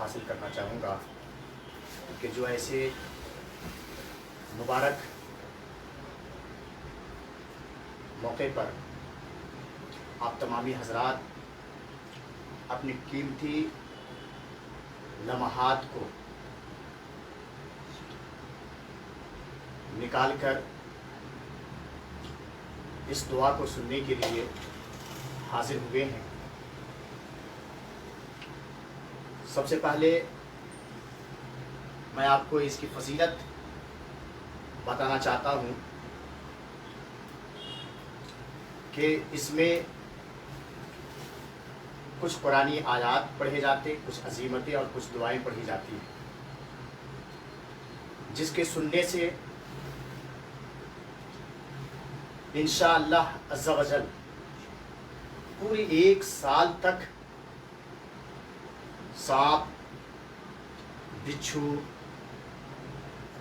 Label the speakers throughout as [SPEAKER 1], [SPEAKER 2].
[SPEAKER 1] حاصل کرنا چاہوں گا کہ جو ایسے مبارک موقع پر آپ تمامی حضرات اپنی قیمتی لمحات کو نکال کر اس دعا کو سننے کے لیے حاضر ہوئے ہیں۔ سب سے پہلے میں آپ کو اس کی فضیلت بتانا چاہتا ہوں کہ اس میں کچھ قرآنی آیات پڑھے جاتے، کچھ عظیمتیں اور کچھ دعائیں پڑھی جاتی ہیں، جس کے سننے سے انشاءاللہ عز و جل پوری 1 سال تک سانپ، بچھو،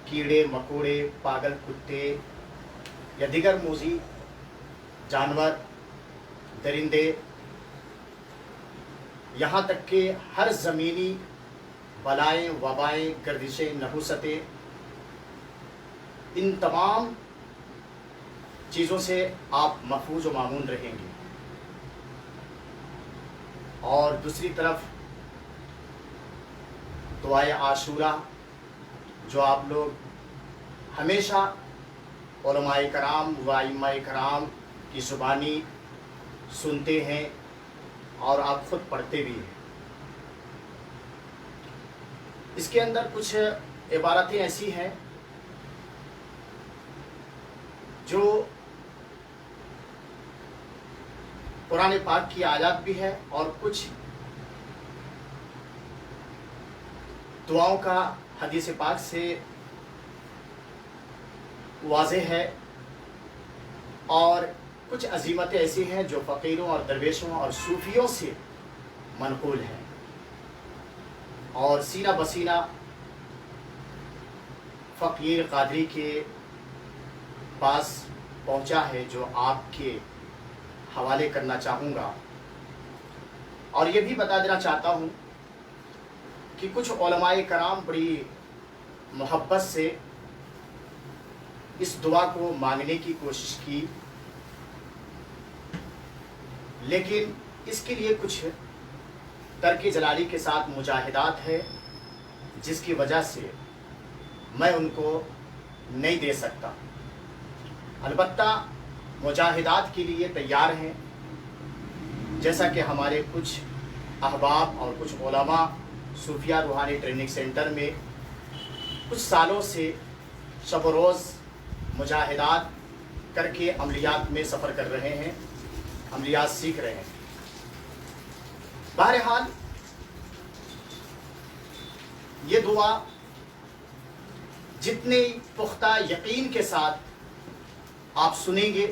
[SPEAKER 1] کیڑے مکوڑے، پاگل کتے یا دیگر موذی جانور، درندے، یہاں تک کہ ہر زمینی بلائیں، وبائیں، گردشیں، نحوستیں، ان تمام چیزوں سے آپ محفوظ و مامون رہیں گے۔ اور دوسری طرف دعائے عاشورہ جو آپ لوگ ہمیشہ علماء کرام و ائمہ کرام کی زبانی سنتے ہیں اور آپ خود پڑھتے بھی ہیں، اس کے اندر کچھ عبارتیں ایسی ہیں جو قرآن پاک کی آیات بھی ہے اور کچھ دعاؤں کا حدیث پاک سے واضح ہے، اور کچھ عظیمتیں ایسی ہیں جو فقیروں اور درویشوں اور صوفیوں سے منقول ہیں، اور سینہ بسینہ فقیر قادری کے پاس پہنچا ہے، جو آپ کے حوالے کرنا چاہوں گا۔ اور یہ بھی بتا دینا چاہتا ہوں کہ کچھ علماء کرام بڑی محبت سے اس دعا کو مانگنے کی کوشش کی، لیکن اس کے لیے کچھ ترک جلالی کے ساتھ مجاہدات ہے، جس کی وجہ سے میں ان کو نہیں دے سکتا۔ البتہ مجاہدات کے لیے تیار ہیں، جیسا کہ ہمارے کچھ احباب اور کچھ علماء صوفیہ روحانی ٹریننگ سینٹر میں کچھ سالوں سے شب و روز مجاہدات کر کے عملیات میں سفر کر رہے ہیں، عملیات سیکھ رہے ہیں۔ بہرحال یہ دعا جتنے پختہ یقین کے ساتھ آپ سنیں گے،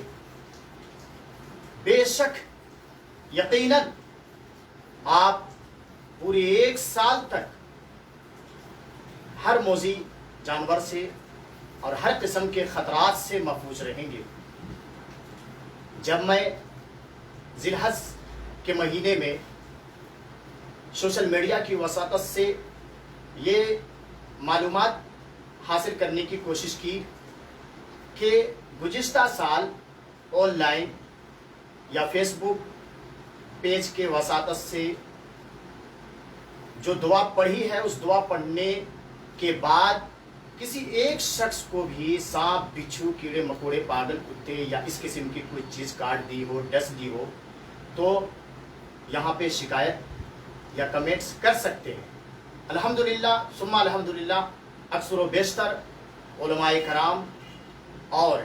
[SPEAKER 1] بے شک یقیناً آپ پوری 1 سال تک ہر موذی جانور سے اور ہر قسم کے خطرات سے محفوظ رہیں گے۔ جب میں ذی الحج کے مہینے میں سوشل میڈیا کی وساطت سے یہ معلومات حاصل کرنے کی کوشش کی کہ گزشتہ سال آن لائن یا فیس بک پیج کے وساطت سے جو دعا پڑھی ہے، اس دعا پڑھنے کے بعد کسی ایک شخص کو بھی سانپ، بچھو، کیڑے مکوڑے، پاگل کتے یا اس قسم کی کوئی چیز کاٹ دی ہو، ڈس دی ہو، تو یہاں پہ شکایت یا کمنٹس کر سکتے ہیں۔ الحمدللہ ثم الحمدللہ اکثر و بیشتر علماء کرام اور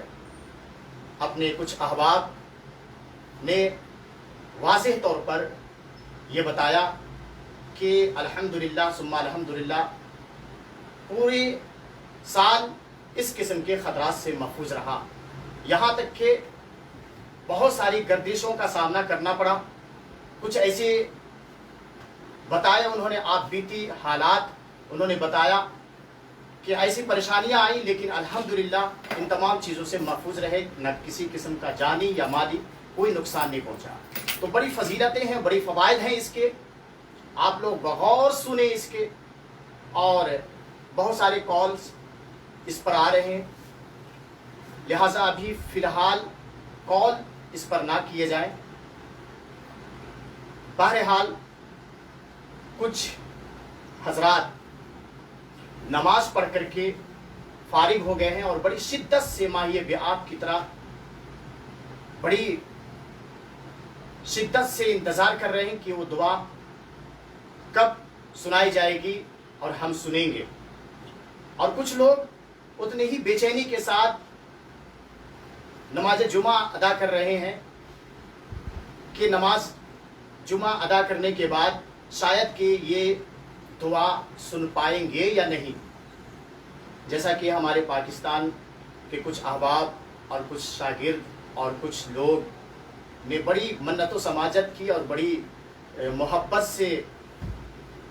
[SPEAKER 1] اپنے کچھ احباب نے واضح طور پر یہ بتایا کہ الحمدللہ ثم الحمدللہ پورے سال اس قسم کے خطرات سے محفوظ رہا، یہاں تک کہ بہت ساری گردشوں کا سامنا کرنا پڑا۔ کچھ ایسے بتایا انہوں نے، آپ بیتی حالات انہوں نے بتایا کہ ایسی پریشانیاں آئیں، لیکن الحمدللہ ان تمام چیزوں سے محفوظ رہے، نہ کسی قسم کا جانی یا مالی کوئی نقصان نہیں پہنچا۔ تو بڑی فضیلتیں ہیں، بڑی فوائد ہیں اس کے، آپ لوگ بغور سنیں اس کے، اور بہت سارے کالز اس پر آ رہے ہیں، لہٰذا ابھی فی الحال کال اس پر نہ کیے جائیں۔ بہرحال کچھ حضرات نماز پڑھ کر کے فارغ ہو گئے ہیں اور بڑی شدت سے ماہی بیعت کی طرح بڑی شدت سے انتظار کر رہے ہیں کہ وہ دعا کب سنائی جائے گی اور ہم سنیں گے، اور کچھ لوگ اتنے ہی بے چینی کے ساتھ نماز جمعہ ادا کر رہے ہیں کہ نماز جمعہ ادا کرنے کے بعد شاید کہ یہ دعا سن پائیں گے یا نہیں۔ جیسا کہ ہمارے پاکستان کے کچھ احباب اور کچھ شاگرد اور کچھ لوگ نے بڑی منت و سماجت کی اور بڑی محبت سے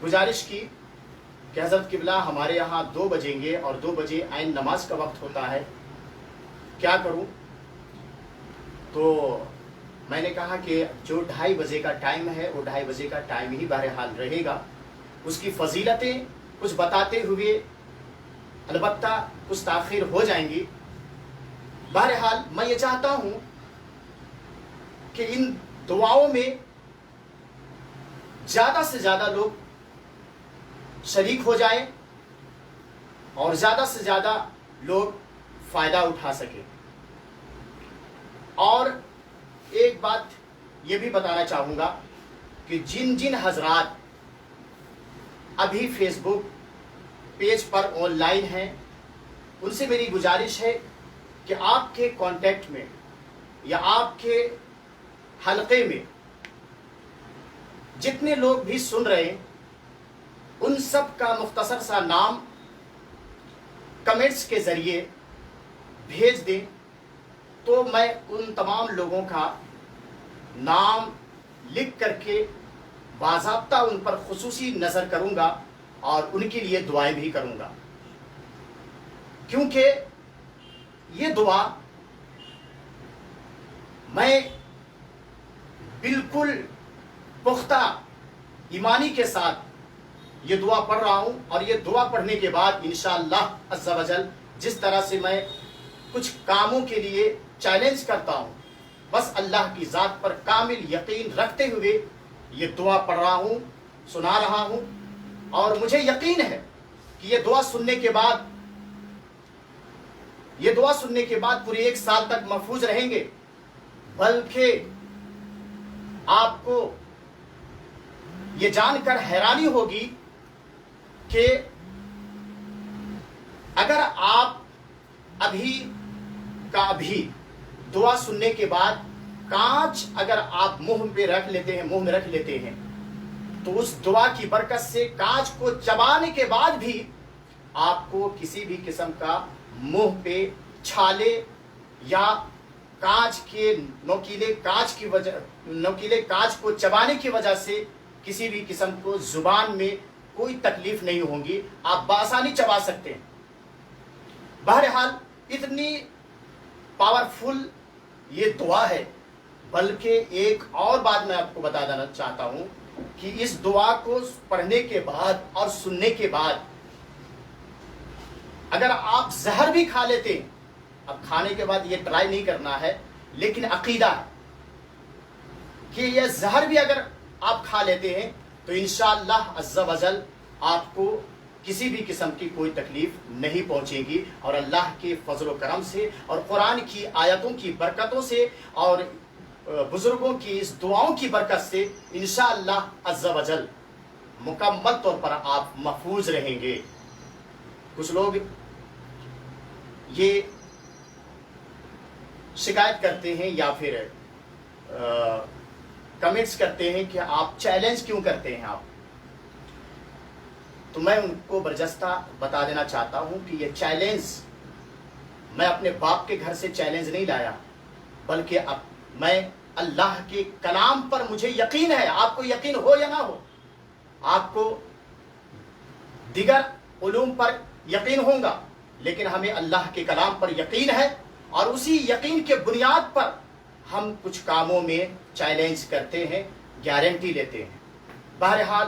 [SPEAKER 1] گزارش کی کہ حضرت قبلہ ہمارے یہاں 2 بجیں گے اور 2 بجے عین نماز کا وقت ہوتا ہے، کیا کروں؟ تو میں نے کہا کہ جو 2:30 بجے کا ٹائم ہے وہ 2:30 بجے کا ٹائم ہی بہرحال رہے گا، اس کی فضیلتیں کچھ بتاتے ہوئے البتہ کچھ تاخیر ہو جائیں گی۔ بہرحال میں یہ چاہتا ہوں کہ ان دعاؤں میں زیادہ سے زیادہ لوگ شریک ہو جائیں اور زیادہ سے زیادہ لوگ فائدہ اٹھا سکیں۔ اور ایک بات یہ بھی بتانا چاہوں گا کہ جن جن حضرات ابھی فیس بک پیج پر آن لائن ہیں، ان سے میری گزارش ہے کہ آپ کے کانٹیکٹ میں یا آپ کے حلقے میں جتنے لوگ بھی سن رہے ہیں، ان سب کا مختصر سا نام کمنٹس کے ذریعے بھیج دیں، تو میں ان تمام لوگوں کا نام لکھ کر کے باضابطہ ان پر خصوصی نظر کروں گا اور ان کے لیے دعائیں بھی کروں گا، کیونکہ یہ دعا میں بالکل پختہ ایمانی کے ساتھ یہ دعا پڑھ رہا ہوں، اور یہ دعا پڑھنے کے بعد انشاءاللہ عز و جل جس طرح سے میں کچھ کاموں کے لیے چیلنج کرتا ہوں، بس اللہ کی ذات پر کامل یقین رکھتے ہوئے یہ دعا پڑھ رہا ہوں، سنا رہا ہوں، اور مجھے یقین ہے کہ یہ دعا سننے کے بعد پورے 1 سال تک محفوظ رہیں گے، بلکہ آپ کو یہ جان کر حیرانی ہوگی کہ اگر آپ ابھی کا ابھی دعا سننے کے بعد کانچ اگر آپ منہ میں رکھ لیتے ہیں تو اس دعا کی برکت سے کانچ کو چبانے کے بعد بھی آپ کو کسی بھی قسم کا منہ پہ چھالے یا کانچ کے نوکیلے کانچ کو چبانے کی وجہ سے کسی بھی قسم کو زبان میں کوئی تکلیف نہیں ہوگی، آپ بآسانی چبا سکتے ہیں۔ بہرحال اتنی پاورفل یہ دعا ہے، بلکہ ایک اور بات میں آپ کو بتا دینا چاہتا ہوں کہ اس دعا کو پڑھنے کے بعد اور سننے کے بعد اگر آپ زہر بھی کھا لیتے ہیں، اب کھانے کے بعد یہ ٹرائی نہیں کرنا ہے، لیکن عقیدہ ہے کہ یہ زہر بھی اگر آپ کھا لیتے ہیں تو انشاءاللہ عز و جل آپ کو کسی بھی قسم کی کوئی تکلیف نہیں پہنچے گی، اور اللہ کے فضل و کرم سے اور قرآن کی آیتوں کی برکتوں سے اور بزرگوں کی اس دعاؤں کی برکت سے انشاءاللہ عز و جل مکمل طور پر آپ محفوظ رہیں گے۔ کچھ لوگ یہ شکایت کرتے ہیں یا پھر کمنٹس کرتے ہیں کہ آپ چیلنج کیوں کرتے ہیں آپ، تو میں ان کو برجستہ بتا دینا چاہتا ہوں کہ یہ چیلنج میں اپنے باپ کے گھر سے چیلنج نہیں لایا، بلکہ اب میں اللہ کے کلام پر مجھے یقین ہے، آپ کو یقین ہو یا نہ ہو، آپ کو دیگر علوم پر یقین ہوگا، لیکن ہمیں اللہ کے کلام پر یقین ہے، اور اسی یقین کے بنیاد پر ہم کچھ کاموں میں چیلنج کرتے ہیں، گارنٹی لیتے ہیں۔ بہرحال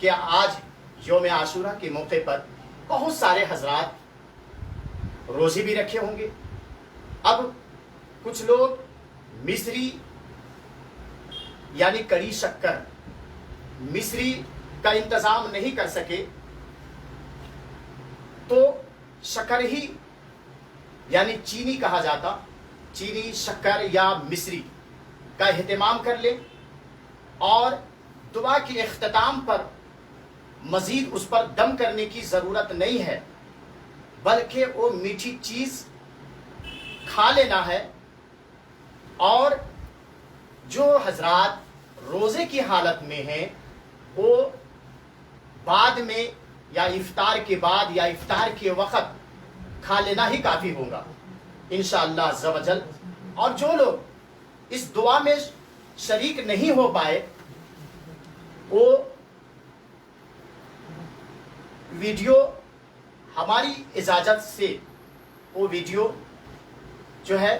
[SPEAKER 1] کہ آج یوم عاشورہ کے موقع پر بہت سارے حضرات روزے بھی رکھے ہوں گے. اب کچھ لوگ مصری یعنی کڑی شکر مصری کا انتظام نہیں کر سکے تو شکر ہی یعنی چینی کہا جاتا چینی شکر یا مصری کا اہتمام کر لے اور دعا کے اختتام پر مزید اس پر دم کرنے کی ضرورت نہیں ہے بلکہ وہ میٹھی چیز کھا لینا ہے. اور جو حضرات روزے کی حالت میں ہیں وہ بعد میں یا افطار کے بعد یا افطار کے وقت کھا لینا ہی کافی ہوگا انشاءاللہ عز و جل. اور جو لوگ اس دعا میں شریک نہیں ہو پائے وہ ویڈیو ہماری اجازت سے وہ ویڈیو جو ہے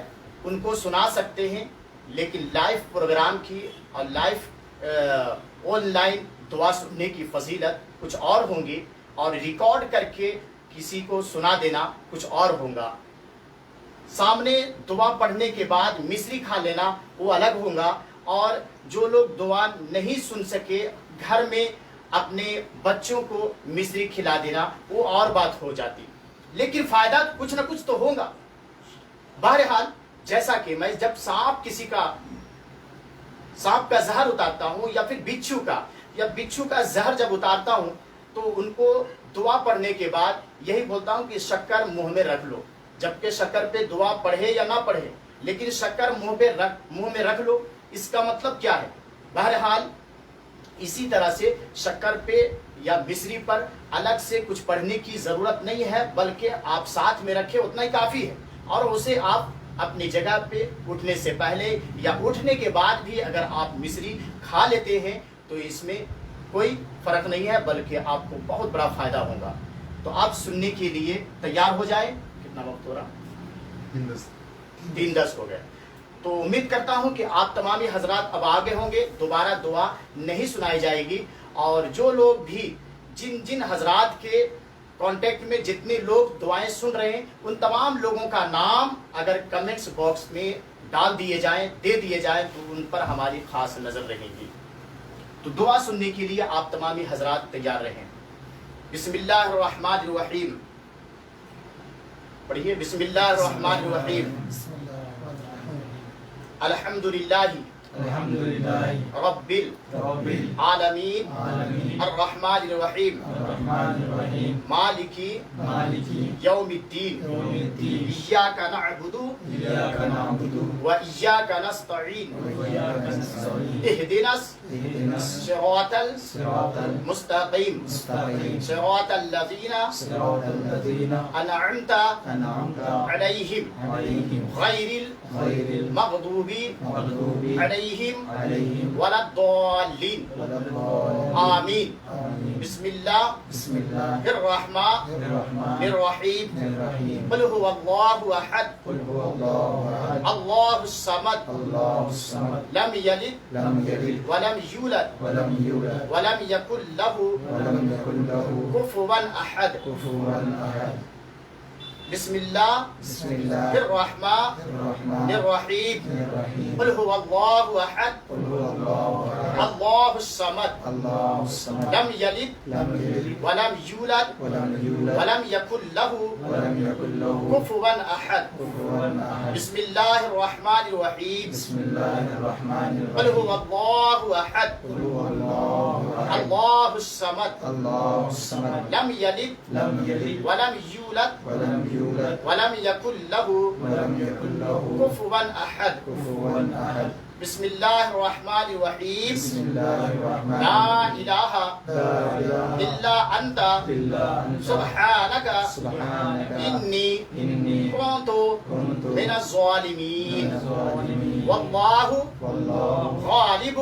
[SPEAKER 1] ان کو سنا سکتے ہیں, لیکن لائیو پروگرام کی اور لائیو آن لائن دعا سننے کی فضیلت کچھ اور ہوں گی اور ریکارڈ کر کے کسی کو سنا دینا کچھ اور ہوگا. سامنے دعا پڑھنے کے بعد مصری کھا لینا وہ الگ ہوگا, اور جو لوگ دعا نہیں سن سکے گھر میں اپنے بچوں کو مصری کھلا دینا وہ اور بات ہو جاتی, لیکن فائدہ کچھ نہ کچھ تو ہوگا. بہرحال جیسا کہ میں جب سانپ کا زہر اتارتا ہوں یا پھر بچھو کا زہر جب اتارتا ہوں تو ان کو دعا پڑھنے کے بعد یہی بولتا ہوں کہ شکر منہ میں رکھ لو, جبکہ شکر پہ دعا پڑھے یا نہ پڑھے لیکن شکر منہ میں رکھ لو. اس کا مطلب کیا ہے؟ بہرحال اسی طرح سے شکر پہ یا مصری پر الگ سے کچھ پڑھنے کی ضرورت نہیں ہے بلکہ آپ ساتھ میں رکھے اتنا ہی کافی ہے, اور اسے آپ اپنی جگہ پہ اٹھنے سے پہلے یا اٹھنے کے بعد بھی اگر آپ مصری کھا لیتے ہیں تو اس میں کوئی فرق نہیں ہے بلکہ آپ کو بہت بڑا فائدہ ہوگا. تو آپ سننے کے لیے تیار ہو جائیں. کتنا وقت ہو رہا؟ 3:10 ہو گئے. تو امید کرتا ہوں کہ آپ تمامی حضرات اب آگے ہوں گے, دوبارہ دعا نہیں سنائی جائے گی. اور جو لوگ بھی جن حضرات کے کانٹیکٹ میں جتنے لوگ دعائیں سن رہے ہیں ان تمام لوگوں کا نام اگر کمنٹس باکس میں ڈال دیے جائیں دے دیے جائیں تو ان پر ہماری خاص نظر رہے گی. تو دعا سننے کے لیے آپ تمامی حضرات تیار رہیں. بسم اللہ الرحمن الرحیم. پڑھیے بسم اللہ الرحمن الرحیم. الحمدللہ رب العالمین الرحمن الرحیم مالکی یوم الدین ایاک نعبد و ایاک نستعین اہدنا الصراط المستقیم صراط الذین انعمت علیہم غیر المغضوب علیہم ولا الضالین آمین. بسم اللہ الرحمن الرحیم. قل هو اللہ احد اللہ الصمد لم یلد ولم یولد ولم یکن له کفوا احد. بسم اللہ الرحمن الرحیم. قل هو اللہ احد اللہ الصمد لم یلد ولم یولد ولم یکن له کفوا احد. بسم اللہ الرحمن الرحیم. قل هو اللہ احد اللہ الصمد لم یلد ولم یولد ولم يكن له كفوا أحد. بسم الله الرحمن الرحيم. لا إله إلا أنت سبحانك إني كنت من الظالمين. واللہ غالب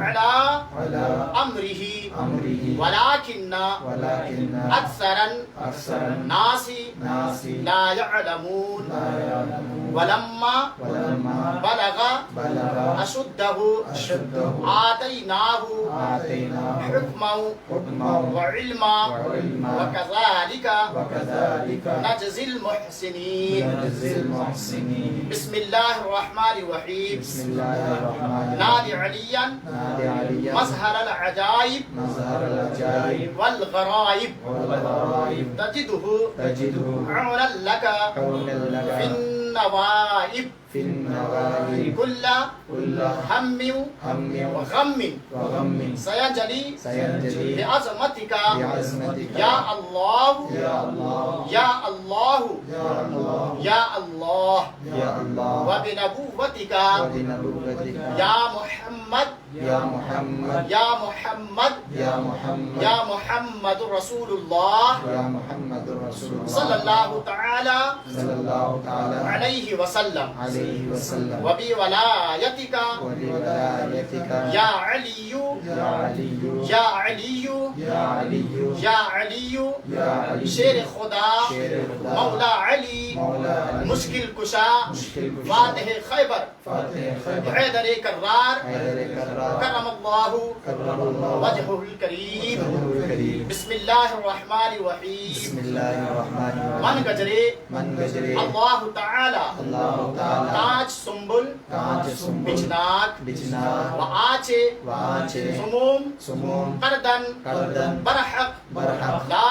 [SPEAKER 2] على
[SPEAKER 1] على امرہ
[SPEAKER 2] أمره
[SPEAKER 1] ولكن
[SPEAKER 2] ولكن
[SPEAKER 1] اکثر
[SPEAKER 2] أكثر
[SPEAKER 1] الناس
[SPEAKER 2] الناس
[SPEAKER 1] لا يعلمون
[SPEAKER 2] لا يعلمون
[SPEAKER 1] ولما
[SPEAKER 2] ولما
[SPEAKER 1] بلغ
[SPEAKER 2] بلغ
[SPEAKER 1] أشده
[SPEAKER 2] أشده
[SPEAKER 1] آتيناه
[SPEAKER 2] آتيناه
[SPEAKER 1] حكما
[SPEAKER 2] حكما
[SPEAKER 1] وعلما
[SPEAKER 2] وعلما
[SPEAKER 1] وكذلك
[SPEAKER 2] وكذلك
[SPEAKER 1] نجزي المحسنين
[SPEAKER 2] نجزي المحسنين
[SPEAKER 1] بسم الله الرحمن الرحيم
[SPEAKER 2] بسم الله الرحمن
[SPEAKER 1] نادي
[SPEAKER 2] الرحيم
[SPEAKER 1] عليا
[SPEAKER 2] نادي عليا
[SPEAKER 1] مظهر العجائب
[SPEAKER 2] مظهر العجائب
[SPEAKER 1] والغرائب
[SPEAKER 2] والغرائب
[SPEAKER 1] تجده
[SPEAKER 2] تجده
[SPEAKER 1] عونا لك
[SPEAKER 2] عونا
[SPEAKER 1] في
[SPEAKER 2] لك
[SPEAKER 1] النوائب
[SPEAKER 2] في النوائب
[SPEAKER 1] كل
[SPEAKER 2] كل
[SPEAKER 1] هم
[SPEAKER 2] هم
[SPEAKER 1] وغم
[SPEAKER 2] وغم
[SPEAKER 1] سينجلي
[SPEAKER 2] سينجلي
[SPEAKER 1] بعظمتك
[SPEAKER 2] بعظمتك
[SPEAKER 1] يا الله
[SPEAKER 2] يا الله
[SPEAKER 1] يا الله
[SPEAKER 2] يا الله
[SPEAKER 1] يا الله
[SPEAKER 2] يا الله
[SPEAKER 1] وبنبوتك
[SPEAKER 2] وبنبوتك
[SPEAKER 1] يا محمد
[SPEAKER 2] يا محمد
[SPEAKER 1] يا محمد
[SPEAKER 2] يا محمد
[SPEAKER 1] يا محمد رسول الله
[SPEAKER 2] يا محمد رسول الله
[SPEAKER 1] صلى الله تعالى
[SPEAKER 2] صلى الله تعالى
[SPEAKER 1] عليه وسلم
[SPEAKER 2] عليه وسلم
[SPEAKER 1] وبولايتك
[SPEAKER 2] وبولايتك
[SPEAKER 1] يا علي
[SPEAKER 2] يا علي
[SPEAKER 1] يا علي
[SPEAKER 2] يا علي
[SPEAKER 1] يا علي
[SPEAKER 2] يا علي
[SPEAKER 1] شیر خدا
[SPEAKER 2] شیر خدا
[SPEAKER 1] مولا علی
[SPEAKER 2] مولا علی
[SPEAKER 1] مشکل کشا
[SPEAKER 2] مشکل کشا
[SPEAKER 1] فاتح خیبر
[SPEAKER 2] فاتح خیبر
[SPEAKER 1] حیدر کرار
[SPEAKER 2] حیدر کرار
[SPEAKER 1] کرم اللہ
[SPEAKER 2] کرم اللہ
[SPEAKER 1] وجهه الکریم
[SPEAKER 2] وجهه الكريم
[SPEAKER 1] بسم اللہ الرحمن الرحیم
[SPEAKER 2] بسم الله الرحمن
[SPEAKER 1] من
[SPEAKER 2] الرحيم
[SPEAKER 1] گجرے
[SPEAKER 2] من گجرے
[SPEAKER 1] اللہ تعالی
[SPEAKER 2] اللہ تعالی
[SPEAKER 1] تاج سنبل
[SPEAKER 2] کانچ سنبل
[SPEAKER 1] بچناک
[SPEAKER 2] بچناک
[SPEAKER 1] وآچے
[SPEAKER 2] وآچے
[SPEAKER 1] سموم
[SPEAKER 2] سموم
[SPEAKER 1] قردن
[SPEAKER 2] قردن
[SPEAKER 1] برحق
[SPEAKER 2] برحق
[SPEAKER 1] لا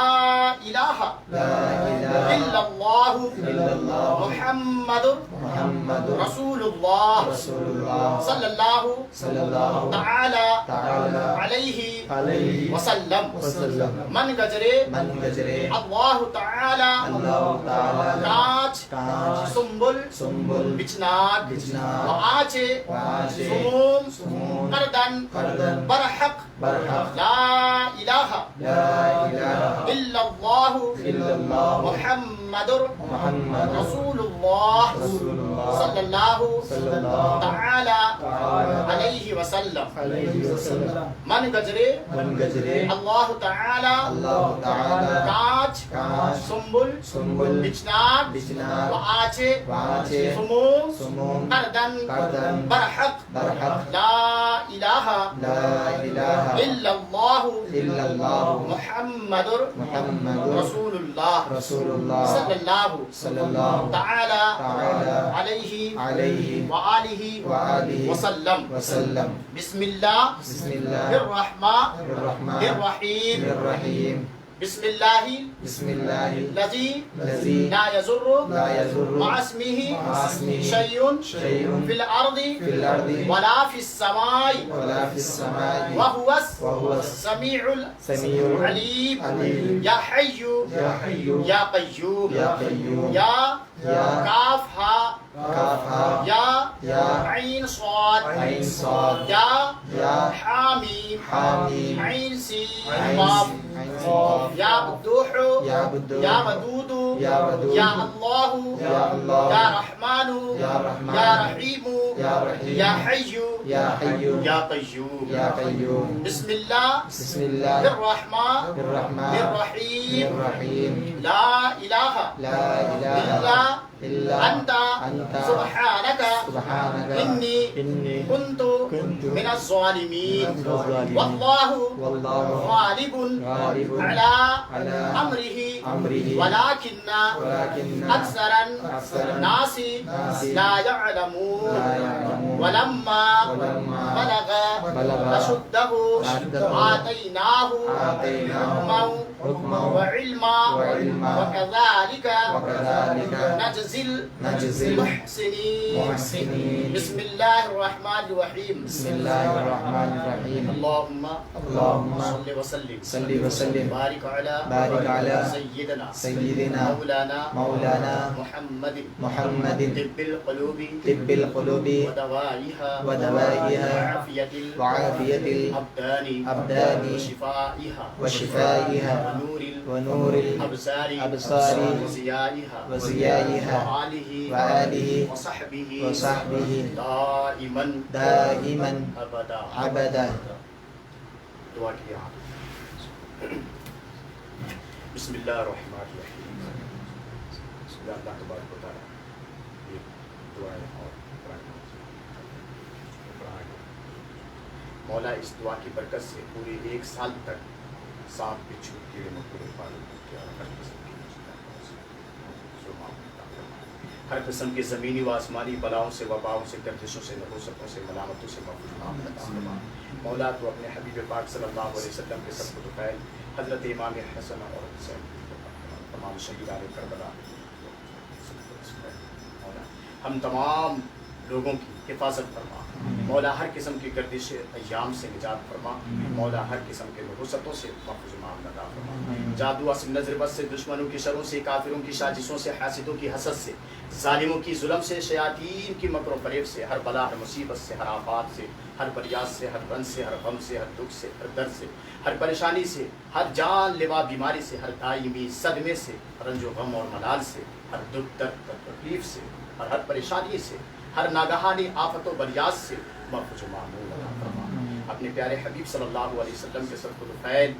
[SPEAKER 1] الہ
[SPEAKER 2] لا إله
[SPEAKER 1] الا اللہ
[SPEAKER 2] إلا الله
[SPEAKER 1] محمد
[SPEAKER 2] محمد
[SPEAKER 1] رسول اللہ
[SPEAKER 2] رسول الله
[SPEAKER 1] صلی اللہ
[SPEAKER 2] صلى الله
[SPEAKER 1] تعالی
[SPEAKER 2] تعالى
[SPEAKER 1] علیہ
[SPEAKER 2] عليه
[SPEAKER 1] وسلم
[SPEAKER 2] وسلم
[SPEAKER 1] من گجرے
[SPEAKER 2] من گجرے
[SPEAKER 1] اللہ تعالی
[SPEAKER 2] اللہ تعالی
[SPEAKER 1] کانچ
[SPEAKER 2] کانچ
[SPEAKER 1] سنبل
[SPEAKER 2] سنبل
[SPEAKER 1] بچناک
[SPEAKER 2] بچناک
[SPEAKER 1] وآچے
[SPEAKER 2] وآچے
[SPEAKER 1] سموم
[SPEAKER 2] سموم
[SPEAKER 1] قردن
[SPEAKER 2] قردن
[SPEAKER 1] برحق
[SPEAKER 2] برحق
[SPEAKER 1] لا الہ
[SPEAKER 2] لا إله
[SPEAKER 1] الا اللہ
[SPEAKER 2] إلا الله
[SPEAKER 1] محمد
[SPEAKER 2] محمد
[SPEAKER 1] رسول اللہ
[SPEAKER 2] رسول الله
[SPEAKER 1] صلی اللہ
[SPEAKER 2] صلى الله
[SPEAKER 1] تعالی
[SPEAKER 2] تعالى
[SPEAKER 1] علیہ وسلم
[SPEAKER 2] عليه وسلم
[SPEAKER 1] من گجرے
[SPEAKER 2] من گجرے
[SPEAKER 1] اللہ تعالی
[SPEAKER 2] اللہ تعالی
[SPEAKER 1] کانچ
[SPEAKER 2] کانچ
[SPEAKER 1] سنبل
[SPEAKER 2] سنبل
[SPEAKER 1] بچناک
[SPEAKER 2] بچناک
[SPEAKER 1] وآچے
[SPEAKER 2] وآچے
[SPEAKER 1] سموم
[SPEAKER 2] سموم
[SPEAKER 1] قردن
[SPEAKER 2] قردن
[SPEAKER 1] برحق
[SPEAKER 2] برحق
[SPEAKER 1] لا الہ
[SPEAKER 2] لا إله
[SPEAKER 1] الا اللہ
[SPEAKER 2] إلا الله
[SPEAKER 1] محمد
[SPEAKER 2] محمد
[SPEAKER 1] رسول اللہ
[SPEAKER 2] رسول الله
[SPEAKER 1] صلی اللہ
[SPEAKER 2] صلى الله
[SPEAKER 1] تعالی
[SPEAKER 2] تعالى
[SPEAKER 1] علیہ
[SPEAKER 2] عليه
[SPEAKER 1] وآلہ
[SPEAKER 2] وآله
[SPEAKER 1] وسلم
[SPEAKER 2] وسلم
[SPEAKER 1] بسم اللہ
[SPEAKER 2] بسم الله
[SPEAKER 1] الرحمن
[SPEAKER 2] الرحمن
[SPEAKER 1] الرحیم
[SPEAKER 2] الرحيم
[SPEAKER 1] بسم اللہ
[SPEAKER 2] بسم الله
[SPEAKER 1] الذي
[SPEAKER 2] الذي
[SPEAKER 1] لا يضر
[SPEAKER 2] لا يضر
[SPEAKER 1] مع اسمه
[SPEAKER 2] مع اسمه
[SPEAKER 1] شيء
[SPEAKER 2] شيء
[SPEAKER 1] في الأرض
[SPEAKER 2] في الأرض
[SPEAKER 1] ولا في السماء
[SPEAKER 2] ولا في السماء
[SPEAKER 1] وهو
[SPEAKER 2] وهو
[SPEAKER 1] السميع
[SPEAKER 2] السميع
[SPEAKER 1] العليم
[SPEAKER 2] العليم
[SPEAKER 1] يا حي
[SPEAKER 2] يا حي
[SPEAKER 1] يا قيوم
[SPEAKER 2] يا قيوم
[SPEAKER 1] يا
[SPEAKER 2] يا
[SPEAKER 1] كافها
[SPEAKER 2] كافها
[SPEAKER 1] يا
[SPEAKER 2] يا
[SPEAKER 1] عين صاد
[SPEAKER 2] عين صاد
[SPEAKER 1] يا
[SPEAKER 2] يا
[SPEAKER 1] حاميم
[SPEAKER 2] حاميم
[SPEAKER 1] عين سين
[SPEAKER 2] عين
[SPEAKER 1] قاف
[SPEAKER 2] عين قاف
[SPEAKER 1] يا بدوح
[SPEAKER 2] يا بدوح
[SPEAKER 1] يا ودود
[SPEAKER 2] يا ودود
[SPEAKER 1] يا الله
[SPEAKER 2] يا الله
[SPEAKER 1] يا رحمن
[SPEAKER 2] يا رحمن
[SPEAKER 1] يا رحيم
[SPEAKER 2] يا رحيم
[SPEAKER 1] يا حي
[SPEAKER 2] يا حي
[SPEAKER 1] يا قيوم
[SPEAKER 2] يا قيوم
[SPEAKER 1] بسم الله
[SPEAKER 2] بسم الله
[SPEAKER 1] الرحمن
[SPEAKER 2] الرحمن
[SPEAKER 1] الرحيم
[SPEAKER 2] الرحيم
[SPEAKER 1] لا إله
[SPEAKER 2] لا إله
[SPEAKER 1] إلا
[SPEAKER 2] إلا
[SPEAKER 1] أنت
[SPEAKER 2] أنت
[SPEAKER 1] سبحانك
[SPEAKER 2] سبحانك
[SPEAKER 1] إني كنت من الظالمين
[SPEAKER 2] من الظالمين.
[SPEAKER 1] والله
[SPEAKER 2] والله
[SPEAKER 1] غالب
[SPEAKER 2] غالب
[SPEAKER 1] على
[SPEAKER 2] على
[SPEAKER 1] أمره
[SPEAKER 2] أمره
[SPEAKER 1] ولكن
[SPEAKER 2] ولكن
[SPEAKER 1] أكثر
[SPEAKER 2] أكثر
[SPEAKER 1] الناس
[SPEAKER 2] الناس
[SPEAKER 1] لا يعلمون
[SPEAKER 2] لا يعلمون.
[SPEAKER 1] ولما
[SPEAKER 2] ولما
[SPEAKER 1] بلغ
[SPEAKER 2] بلغ
[SPEAKER 1] أشده
[SPEAKER 2] أشده
[SPEAKER 1] آتيناه حكما
[SPEAKER 2] حكما
[SPEAKER 1] وعلما
[SPEAKER 2] وعلما
[SPEAKER 1] وكذلك
[SPEAKER 2] وكذلك
[SPEAKER 1] نجزي المحسنين
[SPEAKER 2] المحسنين.
[SPEAKER 1] بسم الله الرحمن الرحيم
[SPEAKER 2] بسم الله الرحمن الرحيم
[SPEAKER 1] اللهم
[SPEAKER 2] اللهم
[SPEAKER 1] صل وسلم
[SPEAKER 2] صل وسلم
[SPEAKER 1] بارك
[SPEAKER 2] بارك على
[SPEAKER 1] سيدنا
[SPEAKER 2] سيدنا مولانا
[SPEAKER 1] محمد
[SPEAKER 2] محمد
[SPEAKER 1] طب القلوب
[SPEAKER 2] طب القلوب
[SPEAKER 1] ودوائها
[SPEAKER 2] ودوائها وعافية الأبدان
[SPEAKER 1] وشفائها
[SPEAKER 2] وشفائها
[SPEAKER 1] ونور
[SPEAKER 2] ونور
[SPEAKER 1] الأبصار
[SPEAKER 2] الأبصار
[SPEAKER 1] وضياء
[SPEAKER 2] وزيائها وآله وصحبه دائما أبدا.
[SPEAKER 1] دعا کیا. بسم اللہ الرحمن الرحیم. اللہ تبارک و تعالیٰ یہ دعائیں اور مولا اس دعا کی برکت سے پورے 1 سال تک سانپ بچھو کیڑے مکوڑے پالن کیا ہر قسم کے زمینی و آسمانی بلاؤں سے، وباؤں سے، گردشوں سے، نحوستوں سے، ملامتوں سے محفوظ عطا فرما. مولا تو اپنے حبیب پاک صلی اللہ علیہ وسلم کے سب کو فیل حضرت امام حسن اور حسین تمام شہیدان کربلا مولا ہم تمام لوگوں کی حفاظت فرما. مولا ہر قسم کی گردش ایام سے نجات فرما. مولا ہر قسم کے نحوستوں سے محفوظ عطا فرما. جادو اصل نظر بس سے، دشمنوں کی شروں سے، کافروں کی سازشوں سے، حاسدوں کی حسد سے، ظالموں کی ظلم سے، شیاطین کی مکر و فریب سے، ہر بلا، ہر مصیبت سے، ہر آفات سے، ہر بریات سے، ہر رنج سے، ہر غم سے، ہر دکھ سے، ہر درد سے، ہر پریشانی سے، ہر جان لیوا بیماری سے، ہر دائمی صدمے سے، رنج و غم اور ملال سے، ہر دکھ درد تکلیف سے، ہر پریشانی سے، ہر ناگہانی آفت و بلیات سے محفوظ و معمول عطا فرما. اپنے پیارے حبیب صلی اللہ علیہ وسلم کے صدقہ الفیل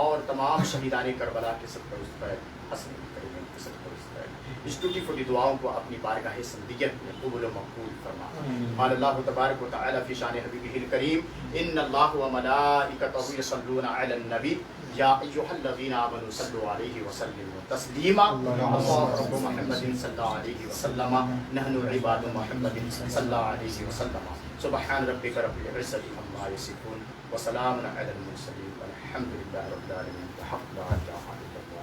[SPEAKER 1] اور تمام شہیدان کربلا کے صدقہ الفیل حسن کریم کے صدقہ الفیل اس ٹوٹی پھوٹی دعاؤں کو اپنی بارگاہ سندیت میں قبول و مقبول فرما. قال اللہ تبارک و تعالی فی شان حبیبہ الکریم ان اللہ و ملائکتہ یصلون علی النبی یا ایھا الذین آمنوا صلوا علیہ وسلموا تسلیما. اللهم رب محمد صلی اللہ علیہ وسلم نحن عباد محمد صلی اللہ علیہ وسلم. سبحان ربک رب العزة عما یصفون وسلام علی المرسلین والحمد للہ رب العالمین. بحق لا الہ الا اللہ.